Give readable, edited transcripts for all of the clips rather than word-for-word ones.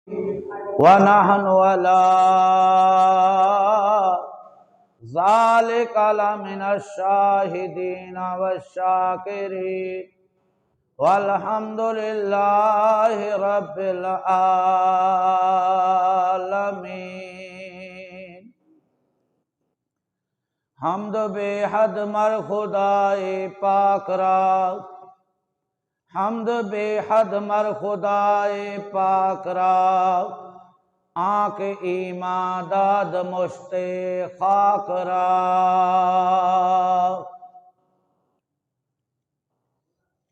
ونحن ولا ذلك لمن الشاهدين والشاكرين والحمد لله رب العالمين۔ حمد بے حد مر خدائے پاک را، حمد بے حد مر خدائے پاک را، آنکھ ایمان داد مشت خاک را۔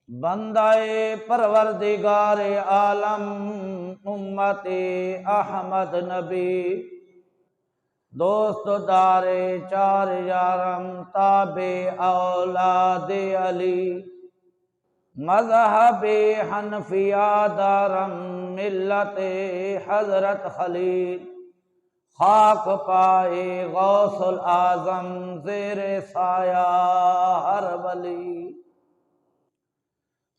بندہ پروردگار عالم امت احمد نبی، دوست دار چار یارم تابع اولاد علی، مذہب حنفیہ دارم ملت حضرت خلیل، خاک پائے غوث الاعظم زیر سایہ ہر ولی۔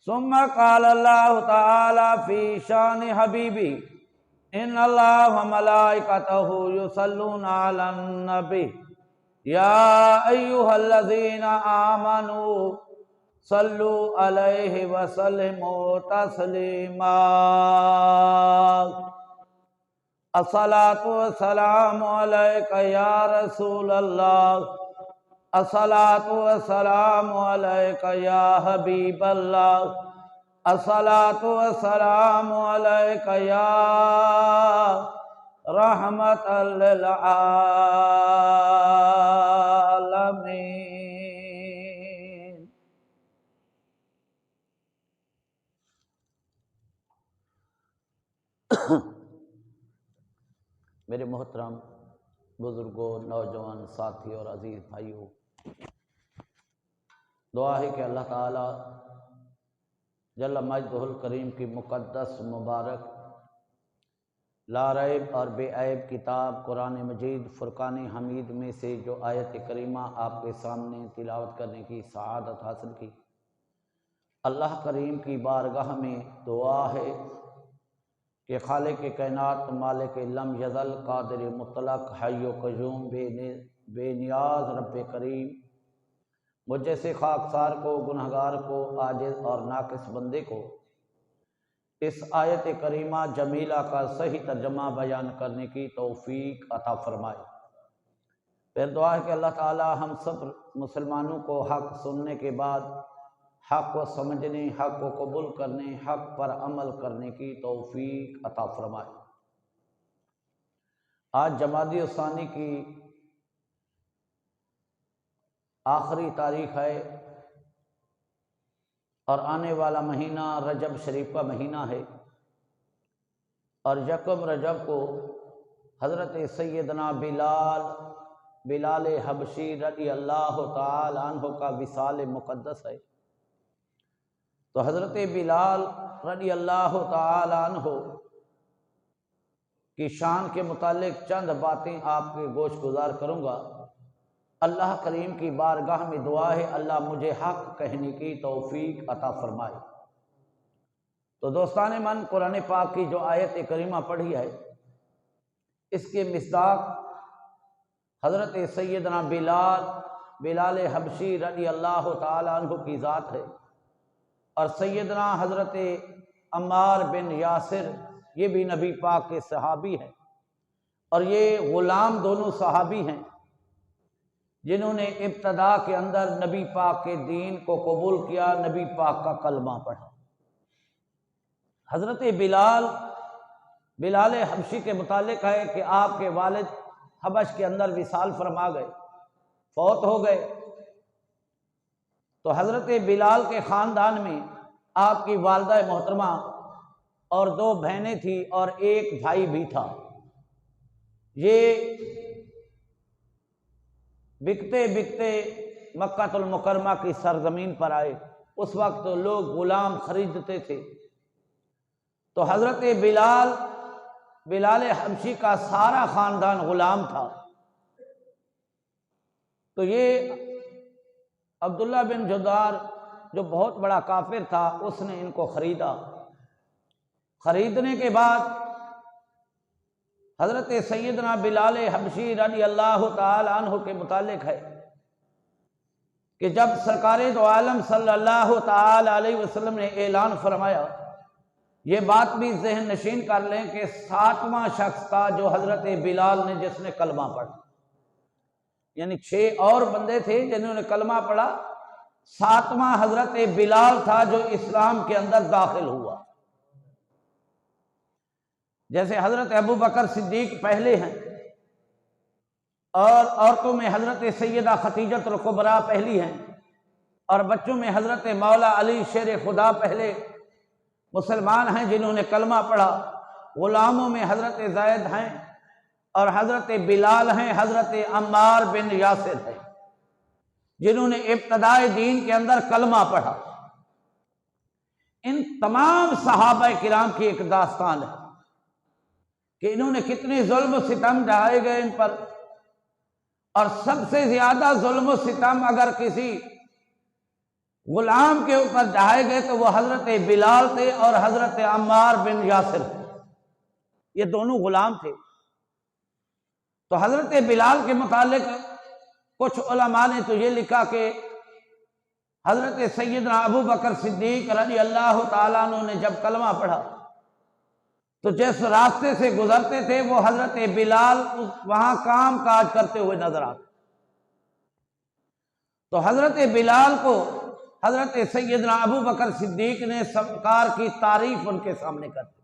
ثم قال اللہ تعالی فی شان حبیبی ان اللہ وملائکتہ یصلون علی النبی یا ایہا الذین آمنوا صلوا علیہ وسلموا تسلیما۔ الصلاۃ والسلام علیک یا رسول اللہ، الصلاۃ والسلام علیک یا حبیب اللہ، الصلاۃ والسلام علیک یا رحمت للعالمین۔ میرے محترم بزرگوں، نوجوان ساتھی اور عزیز بھائیوں، دعا ہے کہ اللہ تعالی جل مجدہ الکریم کی مقدس مبارک لا ریب اور بے عیب کتاب قرآن مجید فرقان حمید میں سے جو آیت کریمہ آپ کے سامنے تلاوت کرنے کی سعادت حاصل کی، اللہ کریم کی بارگاہ میں دعا ہے کہ خالق کائنات، مالک لم یزل، قادر مطلق، حی و قیوم، بے نیاز رب کریم، مجھ جیسے خاکسار کو، گنہگار کو، عاجز اور ناقص بندے کو اس آیت کریمہ جمیلہ کا صحیح ترجمہ بیان کرنے کی توفیق عطا فرمائے۔ پھر دعا ہے کہ اللہ تعالی ہم سب مسلمانوں کو حق سننے کے بعد حق کو سمجھنے، حق کو قبول کرنے، حق پر عمل کرنے کی توفیق عطا فرمائے۔ آج جمادی الثانی کی آخری تاریخ ہے اور آنے والا مہینہ رجب شریف کا مہینہ ہے، اور یکم رجب کو حضرت سیدنا بلال حبشی رضی اللہ تعالی عنہ کا وصال مقدس ہے۔ تو حضرت بلال رضی اللہ تعالی عنہ کی شان کے متعلق چند باتیں آپ کے گوش گزار کروں گا۔ اللہ کریم کی بارگاہ میں دعا ہے اللہ مجھے حق کہنے کی توفیق عطا فرمائے۔ تو دوستان من، قرآن پاک کی جو آیت کریمہ پڑھی ہے، اس کے مصداق حضرت سیدنا بلال حبشی رضی اللہ تعالی عنہ کی ذات ہے، اور سیدنا حضرت عمار بن یاسر یہ بھی نبی پاک کے صحابی ہیں، اور یہ غلام دونوں صحابی ہیں جنہوں نے ابتدا کے اندر نبی پاک کے دین کو قبول کیا، نبی پاک کا کلمہ پڑھا۔ حضرت بلال حبشی کے متعلق ہے کہ آپ کے والد حبش کے اندر وصال فرما گئے، فوت ہو گئے۔ تو حضرت بلال کے خاندان میں آپ کی والدہ محترمہ اور 2 بہنیں تھیں اور 1 بھائی بھی تھا۔ یہ بکتے بکتے مکہ المکرمہ کی سرزمین پر آئے۔ اس وقت لوگ غلام خریدتے تھے، تو حضرت بلال حبشی کا سارا خاندان غلام تھا۔ تو یہ عبداللہ بن جدار جو بہت بڑا کافر تھا، اس نے ان کو خریدا۔ خریدنے کے بعد حضرت سیدنا بلال حبشی رضی اللہ تعالی عنہ کے متعلق ہے کہ جب سرکار دو عالم صلی اللہ تعالی علیہ وسلم نے اعلان فرمایا، یہ بات بھی ذہن نشین کر لیں کہ 7واں شخص تھا جو حضرت بلال نے جس نے کلمہ پڑھا، یعنی 6 اور بندے تھے جنہوں نے کلمہ پڑھا، 7واں حضرت بلال تھا جو اسلام کے اندر داخل ہوا۔ جیسے حضرت ابو بکر صدیق پہلے ہیں، اور عورتوں میں حضرت سیدہ خدیجہ الکبریٰ پہلی ہیں، اور بچوں میں حضرت مولا علی شیر خدا پہلے مسلمان ہیں جنہوں نے کلمہ پڑھا، غلاموں میں حضرت زید ہیں، اور حضرت بلال ہیں، حضرت عمار بن یاسر ہیں جنہوں نے ابتدائے دین کے اندر کلمہ پڑھا۔ ان تمام صحابہ کرام کی ایک داستان ہے کہ انہوں نے کتنے ظلم و ستم ڈھائے گئے ان پر، اور سب سے زیادہ ظلم و ستم اگر کسی غلام کے اوپر ڈھائے گئے تو وہ حضرت بلال تھے اور حضرت عمار بن یاسر تھے، یہ دونوں غلام تھے۔ تو حضرت بلال کے متعلق کچھ علماء نے تو یہ لکھا کہ حضرت سیدنا ابو بکر صدیق رضی اللہ تعالیٰ عنہ نے جب کلمہ پڑھا تو جس راستے سے گزرتے تھے وہ حضرت بلال وہاں کام کاج کرتے ہوئے نظر آتے، تو حضرت بلال کو حضرت سیدنا ابو بکر صدیق نے سرکار کی تعریف ان کے سامنے کر دی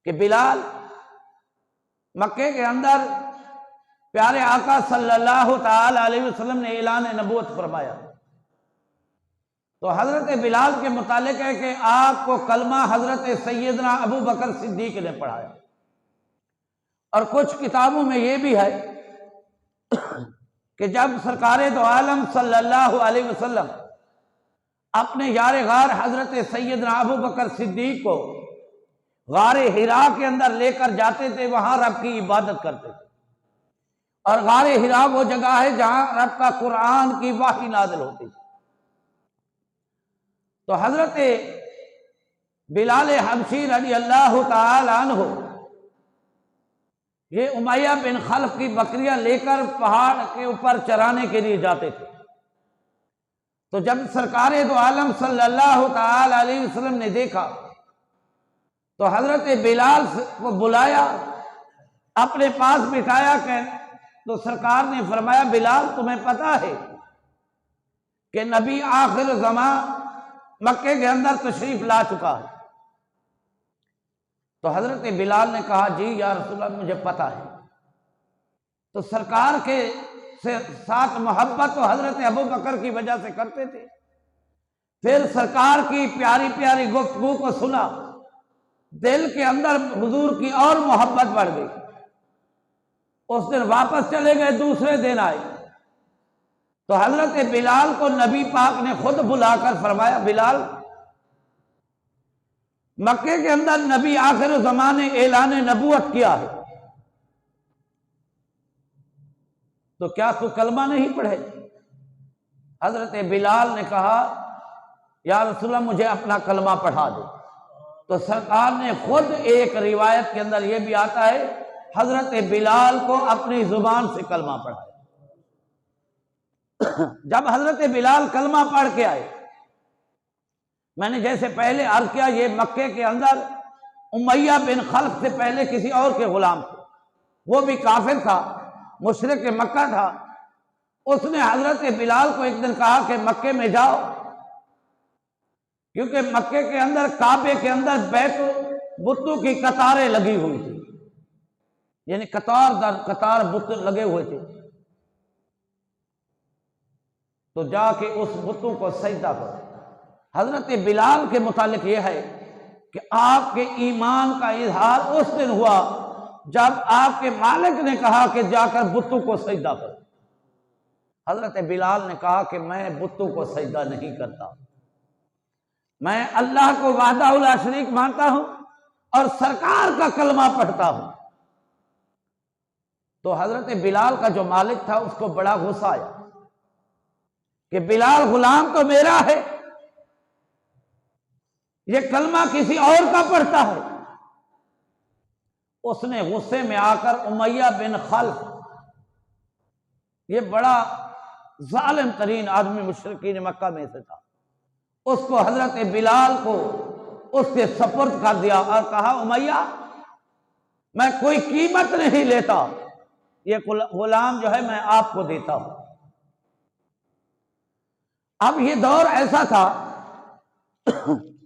کہ بلال مکے کے اندر پیارے آقا صلی اللہ تعالی علیہ وسلم نے اعلان نبوت فرمایا، تو حضرت بلال کے متعلق ہے کہ آپ کو کلمہ حضرت سیدنا ابو بکر صدیق نے پڑھایا۔ اور کچھ کتابوں میں یہ بھی ہے کہ جب سرکار دو عالم صلی اللہ علیہ وسلم اپنے یار غار حضرت سیدنا ابو بکر صدیق کو غار حرا کے اندر لے کر جاتے تھے، وہاں رب کی عبادت کرتے تھے، اور غار حرا وہ جگہ ہے جہاں رب کا قرآن کی وحی نازل ہوتی تھی۔ تو حضرت بلال حبشی رضی اللہ تعالی عنہ یہ امیہ بن خلف کی بکریاں لے کر پہاڑ کے اوپر چرانے کے لیے جاتے تھے، تو جب سرکار دو عالم صلی اللہ تعالی علیہ وسلم نے دیکھا تو حضرت بلال کو بلایا، اپنے پاس بٹھایا کہ تو سرکار نے فرمایا بلال تمہیں پتہ ہے کہ نبی آخر زمان مکے کے اندر تشریف لا چکا ہے؟ تو حضرت بلال نے کہا جی یا رسول اللہ مجھے پتہ ہے۔ تو سرکار کے ساتھ محبت تو حضرت ابو بکر کی وجہ سے کرتے تھے، پھر سرکار کی پیاری پیاری گفتگو کو سنا، دل کے اندر حضور کی اور محبت بڑھ گئی۔ اس دن واپس چلے گئے، دوسرے دن آئے تو حضرت بلال کو نبی پاک نے خود بلا کر فرمایا بلال مکے کے اندر نبی آخر زمانے اعلان نبوت کیا ہے، تو کیا تو کلمہ نہیں پڑھے؟ حضرت بلال نے کہا یا رسول اللہ مجھے اپنا کلمہ پڑھا دو۔ تو سرکار نے خود ایک روایت کے اندر یہ بھی آتا ہے حضرت بلال کو اپنی زبان سے کلمہ پڑھایا۔ جب حضرت بلال کلمہ پڑھ کے آئے، میں نے جیسے پہلے عرض کیا یہ مکے کے اندر امیہ بن خلف سے پہلے کسی اور کے غلام تھے، وہ بھی کافر تھا، مشرک مکہ تھا۔ اس نے حضرت بلال کو ایک دن کہا کہ مکے میں جاؤ، کیونکہ مکے کے اندر کعبے کے اندر بیت بتوں کی قطاریں لگی ہوئی تھی، یعنی قطار در قطار بت لگے ہوئے تھے، تو جا کے اس بتوں کو سجدہ کرو۔ حضرت بلال کے متعلق یہ ہے کہ آپ کے ایمان کا اظہار اس دن ہوا جب آپ کے مالک نے کہا کہ جا کر بتوں کو سجدہ کرو۔ حضرت بلال نے کہا کہ میں بتوں کو سجدہ نہیں کرتا، میں اللہ کو وحدہ لا شریک مانتا ہوں اور سرکار کا کلمہ پڑھتا ہوں۔ تو حضرت بلال کا جو مالک تھا اس کو بڑا غصہ آیا کہ بلال غلام تو میرا ہے، یہ کلمہ کسی اور کا پڑھتا ہے۔ اس نے غصے میں آ کر امیہ بن خلف، یہ بڑا ظالم ترین آدمی مشرکین مکہ میں سے تھا، اس کو حضرت بلال کو اس کے سپرد کر دیا اور کہا امیہ میں کوئی قیمت نہیں لیتا، یہ غلام جو ہے میں آپ کو دیتا ہوں۔ اب یہ دور ایسا تھا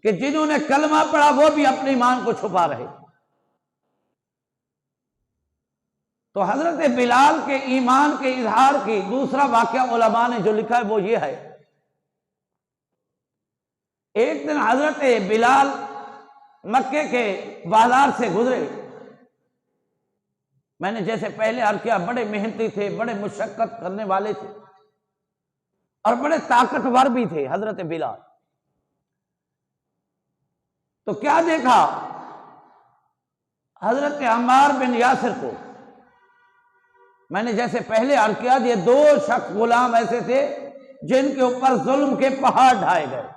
کہ جنہوں نے کلمہ پڑھا وہ بھی اپنے ایمان کو چھپا رہے، تو حضرت بلال کے ایمان کے اظہار کی دوسرا واقعہ علماء نے جو لکھا ہے وہ یہ ہے، ایک دن حضرت بلال مکے کے بازار سے گزرے، میں نے جیسے پہلے عرض کیا بڑے محنتی تھے، بڑے مشقت کرنے والے تھے اور بڑے طاقتور بھی تھے حضرت بلال۔ تو کیا دیکھا، حضرت عمار بن یاسر کو، میں نے جیسے پہلے عرض کیا یہ دو شخص غلام ایسے تھے جن کے اوپر ظلم کے پہاڑ ڈھائے گئے،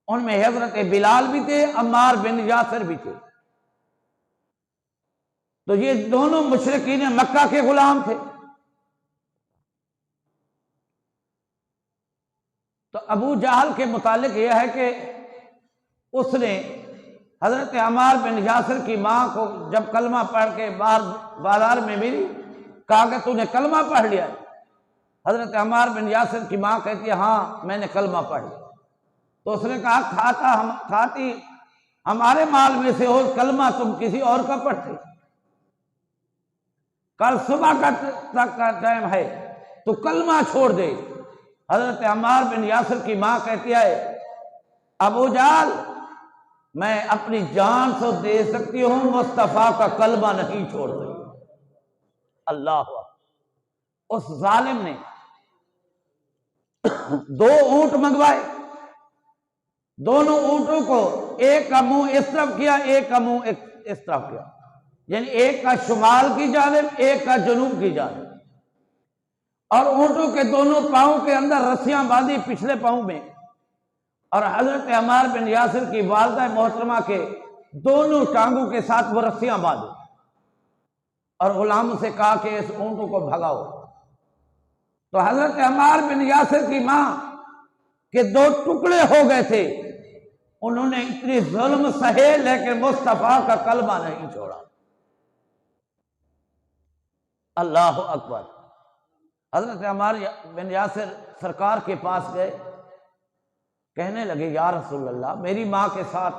ان میں حضرت بلال بھی تھے، عمار بن یاسر بھی تھے، تو یہ دونوں مشرکین مکہ کے غلام تھے۔ تو ابو جہل کے متعلق یہ ہے کہ اس نے حضرت عمار بن یاسر کی ماں کو جب کلمہ پڑھ کے باہر بازار میں ملی، کہا کہ تو نے کلمہ پڑھ لیا ہے؟ حضرت عمار بن یاسر کی ماں کہتی ہے ہاں میں نے کلمہ پڑھ لیا۔ تو اس نے کہا کھاتی ہمارے مال میں سے ہو، کلمہ تم کسی اور کا پڑھتے، کل صبح تک کا ٹائم ہے تو کلمہ چھوڑ دے۔ حضرت عمار بن یاسر کی ماں کہتی ہے ابو جہل میں اپنی جان سے دے سکتی ہوں، مصطفیٰ کا کلمہ نہیں چھوڑ سکتی۔ اللہ اکبر۔ اس ظالم نے 2 اونٹ منگوائے، دونوں اونٹوں کو ایک کا منہ اس طرف کیا، ایک کا منہ اس طرف کیا، یعنی ایک کا شمال کی جانب ایک کا جنوب کی جانب، اور اونٹوں کے دونوں پاؤں کے اندر رسیاں باندھی پچھلے پاؤں میں، اور حضرت عمار بن یاسر کی والدہ محترمہ کے دونوں ٹانگوں کے ساتھ وہ رسیاں باندھی، اور غلاموں سے کہا کہ اس اونٹوں کو بھگاؤ۔ تو حضرت عمار بن یاسر کی ماں کے 2 ٹکڑے ہو گئے تھے، انہوں نے اتنی ظلم سہے لیکن مصطفیٰ کا کلمہ نہیں چھوڑا۔ اللہ اکبر۔ حضرت عمار بن یاسر سرکار کے پاس گئے، کہنے لگے یا رسول اللہ میری ماں کے ساتھ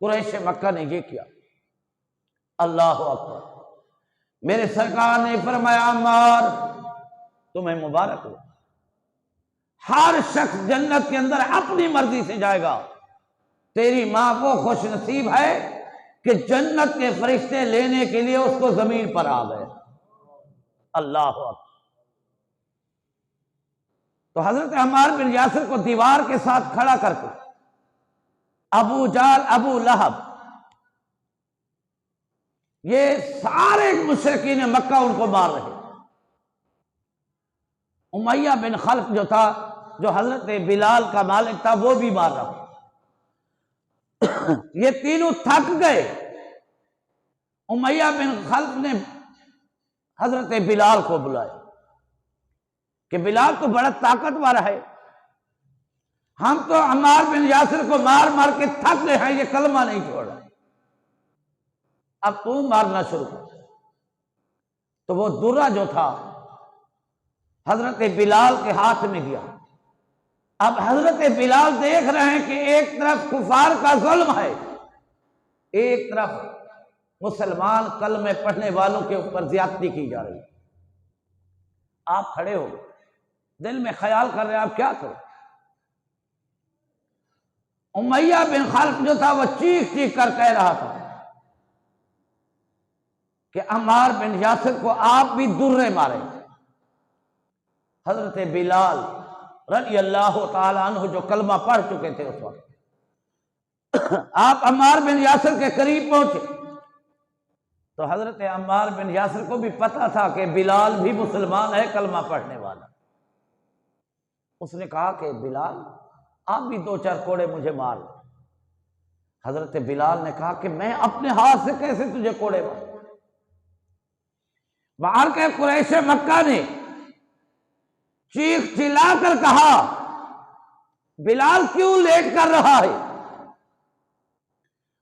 قریش مکہ نے یہ کیا۔ اللہ اکبر۔ میرے سرکار نے فرمایا عمار تمہیں مبارک ہو، ہر شخص جنت کے اندر اپنی مرضی سے جائے گا، تیری ماں وہ خوش نصیب ہے کہ جنت کے فرشتے لینے کے لیے اس کو زمین پر آ گئے۔ اللہ اکبر۔ تو حضرت عمار بن یاسر کو دیوار کے ساتھ کھڑا کر کے ابو جہل، ابو لہب، یہ سارے مشرکین مکہ ان کو مار رہے۔ امیہ بن خلف جو تھا، جو حضرت بلال کا مالک تھا، وہ بھی مار رہا۔ یہ تینوں تھک گئے۔ امیہ بن خلف نے حضرت بلال کو بلایا کہ بلال تو بڑا طاقتور ہے، ہم تو عمار بن یاسر کو مار مار کے تھک گئے ہیں، یہ کلمہ نہیں چھوڑا، اب تو مارنا شروع کر۔ تو وہ درہ جو تھا حضرت بلال کے ہاتھ میں دیا۔ اب حضرت بلال دیکھ رہے ہیں کہ ایک طرف کفار کا ظلم ہے، ایک طرف مسلمان کلمے پڑھنے والوں کے اوپر زیادتی کی جا رہی ہے۔ آپ کھڑے ہو، دل میں خیال کر رہے ہیں آپ کیا کرو۔ امیہ بن خلف جو تھا وہ چیخ چیخ کر کہہ رہا تھا کہ عمار بن یاسر کو آپ بھی درے مارے۔ حضرت بلال رضی اللہ تعالی عنہ جو کلمہ پڑھ چکے تھے اس وقت، آپ عمار بن یاسر کے قریب پہنچے تو حضرت عمار بن یاسر کو بھی پتا تھا کہ بلال بھی مسلمان ہے، کلمہ پڑھنے والا۔ اس نے کہا کہ بلال آپ بھی 2-4 کوڑے مجھے مار لو۔ حضرت بلال نے کہا کہ میں اپنے ہاتھ سے کیسے تجھے کوڑے ماروں؟ باہر کے قریش مکہ نے چیخ چلا کر کہا بلال کیوں لیٹ کر رہا ہے؟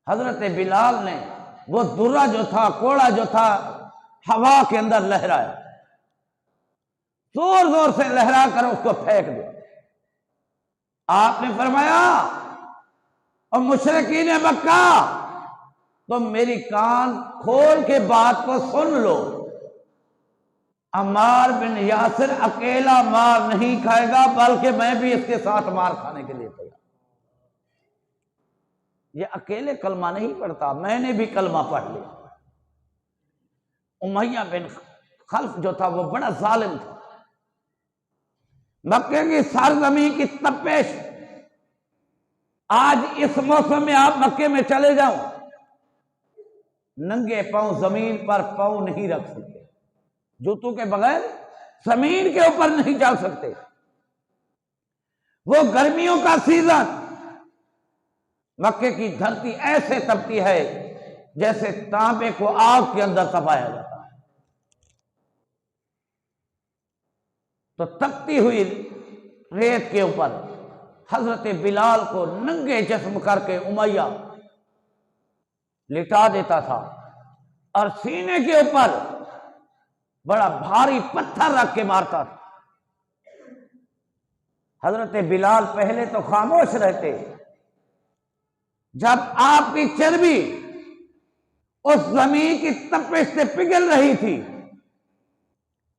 حضرت بلال نے وہ درہ جو تھا، کوڑا جو تھا، ہوا کے اندر لہرایا، زور زور سے لہرا کر اس کو پھینک دیا۔ آپ نے فرمایا اور مشرکین مکہ تم میری کان کھول کے بات کو سن لو، عمار بن یاسر اکیلا مار نہیں کھائے گا بلکہ میں بھی اس کے ساتھ مار کھانے کے لیے تیار۔ یہ اکیلے کلمہ نہیں پڑھتا، میں نے بھی کلمہ پڑھ لیا۔ امیہ بن خلف جو تھا وہ بڑا ظالم تھا، مکے کی سرزمین کی تپش، آج اس موسم میں آپ مکے میں چلے جاؤ، ننگے پاؤں زمین پر پاؤں نہیں رکھ سکتے، جوتوں کے بغیر زمین کے اوپر نہیں چل سکتے۔ وہ گرمیوں کا سیزن، مکے کی دھرتی ایسے تپتی ہے جیسے تانبے کو آگ کے اندر تپایا جاتا ہے۔ تو تپتی ہوئی ریت کے اوپر حضرت بلال کو ننگے جسم کر کے امیہ لٹا دیتا تھا اور سینے کے اوپر بڑا بھاری پتھر رکھ کے مارتا تھا۔ حضرت بلال پہلے تو خاموش رہتے، جب آپ کی چربی اس زمین کی تپش سے پگھل رہی تھی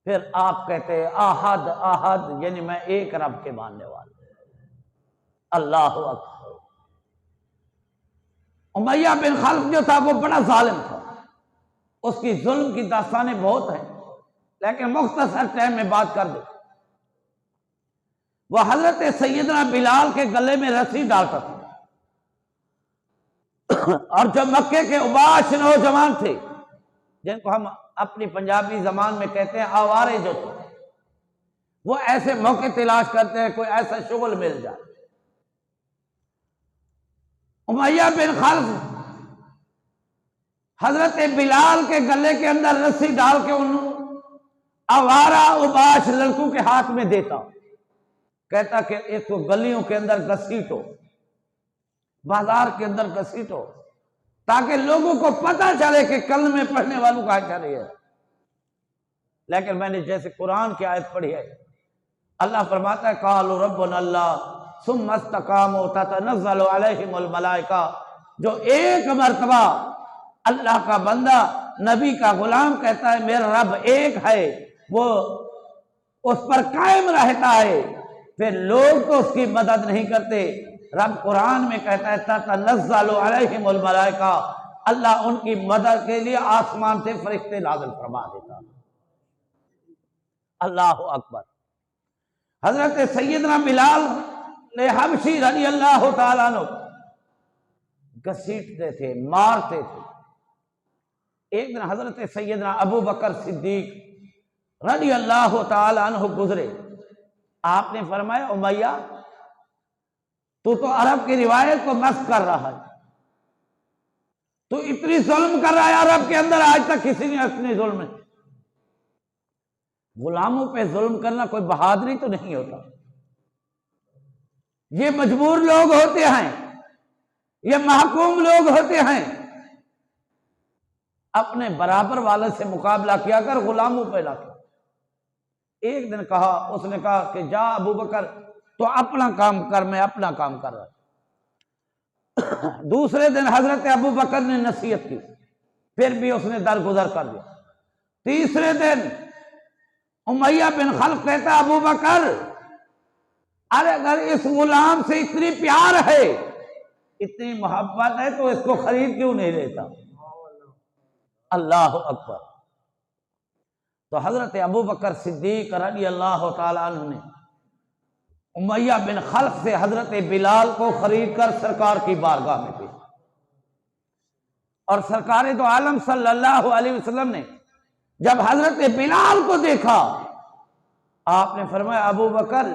پھر آپ کہتے احد احد، یعنی میں ایک رب کے ماننے والا۔ اللہ اکبر۔ امیہ بن خلف جو تھا وہ بڑا ظالم تھا، اس کی ظلم کی داستانیں بہت ہیں لیکن مختصر ٹائم میں بات کر دو۔ وہ حضرت سیدنا بلال کے گلے میں رسی ڈالتا تھا، اور جو مکے کے اوباش نوجوان تھے جن کو ہم اپنی پنجابی زبان میں کہتے ہیں آوارے جو تھے، وہ ایسے موقع تلاش کرتے ہیں کوئی ایسا شغل مل جائے۔ امیہ بن خلف حضرت بلال کے گلے کے اندر رسی ڈال کے ان آوارہ اوباش لڑکوں کے ہاتھ میں دیتا، کہتا کہ اس کو گلیوں کے اندر گھسیٹو، بازار کے اندر گھسیٹو، تاکہ لوگوں کو پتہ چلے کہ کلمے پڑھنے والوں کا چل رہی ہے۔ لیکن میں نے جیسے قرآن کی آیت پڑھی ہے، اللہ فرماتا ہے قالوا ربنا اللہ ثم استقاموا تتنزل علیہم الملائکہ، جو ایک مرتبہ اللہ کا بندہ نبی کا غلام کہتا ہے میرا رب ایک ہے، وہ اس پر قائم رہتا ہے، پھر لوگ تو اس کی مدد نہیں کرتے۔ رب قرآن میں کہتا ہے تتنزل علیہم الملائکہ، اللہ ان کی مدد کے لیے آسمان سے فرشتے نازل فرما دیتا ہے۔ اللہ اکبر۔ حضرت سیدنا بلال حبشی رضی اللہ تعالیٰ عنہ گھسیٹتے تھے، مارتے تھے۔ ایک دن حضرت سیدنا ابو بکر صدیق رضی اللہ تعالیٰ عنہ گزرے، آپ نے فرمایا امیہ تو عرب کی روایت کو مسخ کر رہا ہے، تو اتنی ظلم کر رہا ہے عرب کے اندر، آج تک کسی نے اتنے ظلم نہیں۔ غلاموں پہ ظلم کرنا کوئی بہادری تو نہیں ہوتا، یہ مجبور لوگ ہوتے ہیں، یہ محکوم لوگ ہوتے ہیں۔ اپنے برابر والے سے مقابلہ کیا کر، غلاموں پہ نہ کر۔ ایک دن کہا، اس نے کہا کہ جا ابو بکر تو اپنا کام کر، میں اپنا کام کر رہا۔ دوسرے دن حضرت ابو بکر نے نصیحت کی، پھر بھی اس نے درگزر کر دیا۔ تیسرے دن امیہ بن خلف کہتا ابو بکر ارے اگر اس غلام سے اتنی پیار ہے، اتنی محبت ہے تو اس کو خرید کیوں نہیں لیتا؟ اللہ اکبر۔ تو حضرت ابو بکر صدیق رضی اللہ تعالیٰ عنہ نے امیہ بن خلف سے حضرت بلال کو خرید کر سرکار کی بارگاہ میں بھیجا، اور سرکار دو عالم صلی اللہ علیہ وسلم نے جب حضرت بلال کو دیکھا، آپ نے فرمایا ابو بکر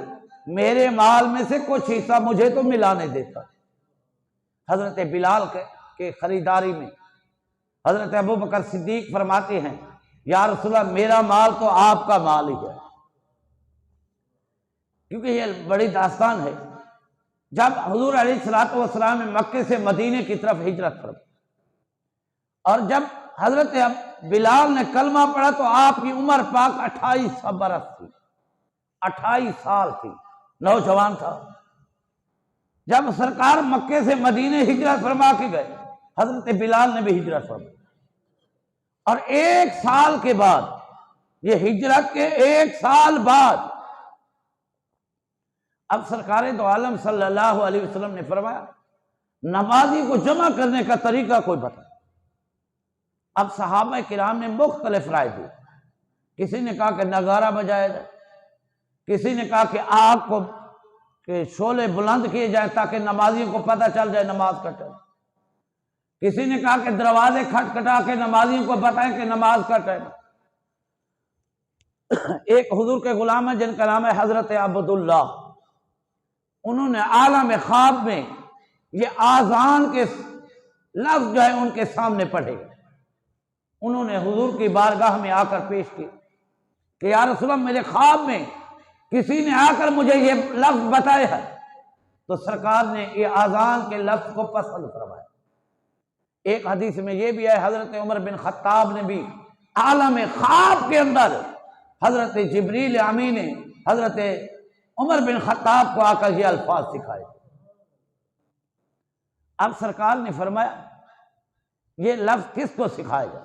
میرے مال میں سے کچھ حصہ مجھے تو ملانے دیتا، حضرت بلال کے خریداری میں حضرت ابوبکر صدیق فرماتے ہیں یا رسول اللہ میرا مال تو آپ کا مال ہی ہے، کیونکہ یہ بڑی داستان ہے۔ جب حضور علیہ الصلوۃ والسلام نے مکے سے مدینے کی طرف ہجرت فرمائی اور جب حضرت بلال نے کلمہ پڑھا تو آپ کی عمر پاک 28 برس تھی، 28 سال تھی، نوجوان تھا۔ جب سرکار مکے سے مدینے ہجرت فرما کے گئے، حضرت بلال نے بھی ہجرت فرمائی، اور 1 سال کے بعد، یہ ہجرت کے 1 سال بعد، اب سرکار دو عالم صلی اللہ علیہ وسلم نے فرمایا نمازی کو جمع کرنے کا طریقہ کوئی بتا۔ اب صحابہ کرام نے مختلف رائے دی، کسی نے کہا کہ نگارہ بجایا جائے، کسی نے کہا کہ آگ کو کہ شعلے بلند کیے جائیں تاکہ نمازیوں کو پتہ چل جائے نماز کا ٹائم، کسی نے کہا کہ دروازے کھٹکھٹا کے نمازیوں کو بتائیں کہ نماز کا ٹائم۔ ایک حضور کے غلام ہیں جن کا نام ہے حضرت عبداللہ، انہوں نے عالم خواب میں یہ آذان کے لفظ جو ہے ان کے سامنے پڑھے، انہوں نے حضور کی بارگاہ میں آ کر پیش کی کہ یا رسول اللہ میرے خواب میں کسی نے آ کر مجھے یہ لفظ بتایا ہے، تو سرکار نے یہ آذان کے لفظ کو پسند فرمایا۔ ایک حدیث میں یہ بھی ہے حضرت عمر بن خطاب نے بھی عالم خواب کے اندر حضرت جبریل امین نے حضرت عمر بن خطاب کو آ کر یہ الفاظ سکھائے۔ اب سرکار نے فرمایا یہ لفظ کس کو سکھائے گا؟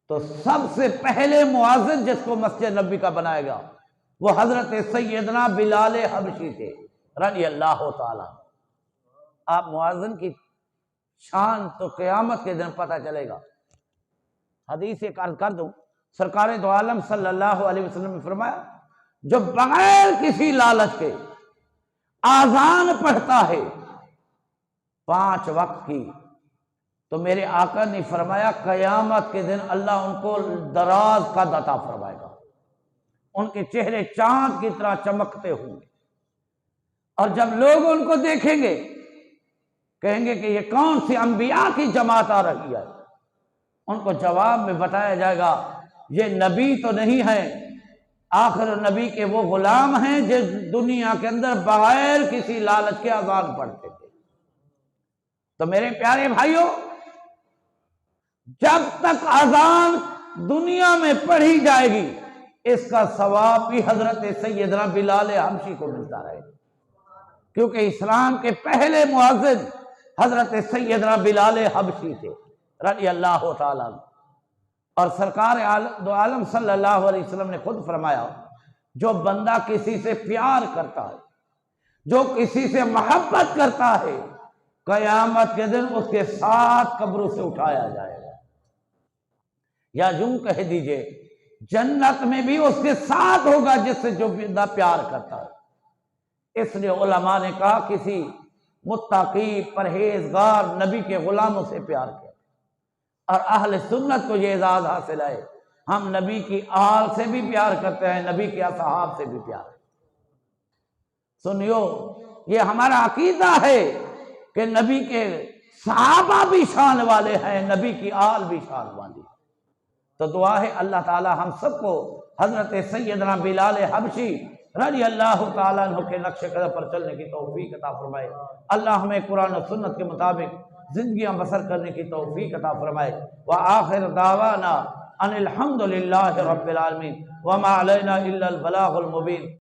تو سب سے پہلے مؤذن جس کو مسجد نبی کا بنائے گا وہ حضرت سیدنا بلال حبشی تھے رضی اللہ تعالی۔ آپ مؤذن کی شان تو قیامت کے دن پتہ چلے گا۔ حدیث ایک عرض کر دوں، سرکار دو عالم صلی اللہ علیہ وسلم نے فرمایا جو بغیر کسی لالچ کے آذان پڑھتا ہے 5 وقت کی، تو میرے آقا نے فرمایا قیامت کے دن اللہ ان کو دراز کا عطا فرمائے گا، ان کے چہرے چاند کی طرح چمکتے ہوں گے، اور جب لوگ ان کو دیکھیں گے کہیں گے کہ یہ کون سی انبیاء کی جماعت آ رہی ہے، ان کو جواب میں بتایا جائے گا یہ نبی تو نہیں ہے، آخر نبی کے وہ غلام ہیں جو دنیا کے اندر بغیر کسی لالچ کے اذان پڑھتے تھے۔ تو میرے پیارے بھائیوں، جب تک اذان دنیا میں پڑھی جائے گی اس کا ثواب بھی حضرت سیدنا بلال حبشی کو ملتا رہے گا، کیونکہ اسلام کے پہلے مؤذن حضرت سیدنا بلال حبشی تھے رضی اللہ تعالیٰ۔ اور سرکار دو عالم صلی اللہ علیہ وسلم نے خود فرمایا جو بندہ کسی سے پیار کرتا ہے، جو کسی سے محبت کرتا ہے، قیامت کے دن اس کے ساتھ قبروں سے اٹھایا جائے گا، یا یوں کہہ دیجئے جنت میں بھی اس کے ساتھ ہوگا جس سے جو بندہ پیار کرتا ہے۔ اس لیے علماء نے کہا کسی متقی پرہیزگار نبی کے غلاموں سے پیار کیا، اور اہل سنت کو یہ اعزاز حاصل ہے ہم نبی کی آل سے بھی پیار کرتے ہیں، نبی کے اصحاب سے بھی پیار۔ سنیو، یہ ہمارا عقیدہ ہے کہ نبی کے صحابہ بھی شان والے ہیں، نبی کی آل بھی شان والی۔ تو دعا ہے اللہ تعالی ہم سب کو حضرت سیدنا بلال حبشی رضی اللہ تعالیٰ عنہ کے نقش قدم پر چلنے کی توفیق عطا فرمائے۔ اللہ ہمیں قرآن و سنت کے مطابق زندگیاں بسر کرنے کی توفیق عطا فرمائے۔ وآخر دعوانا ان الحمد للہ رب العالمین وما علینا الا البلاغ المبین۔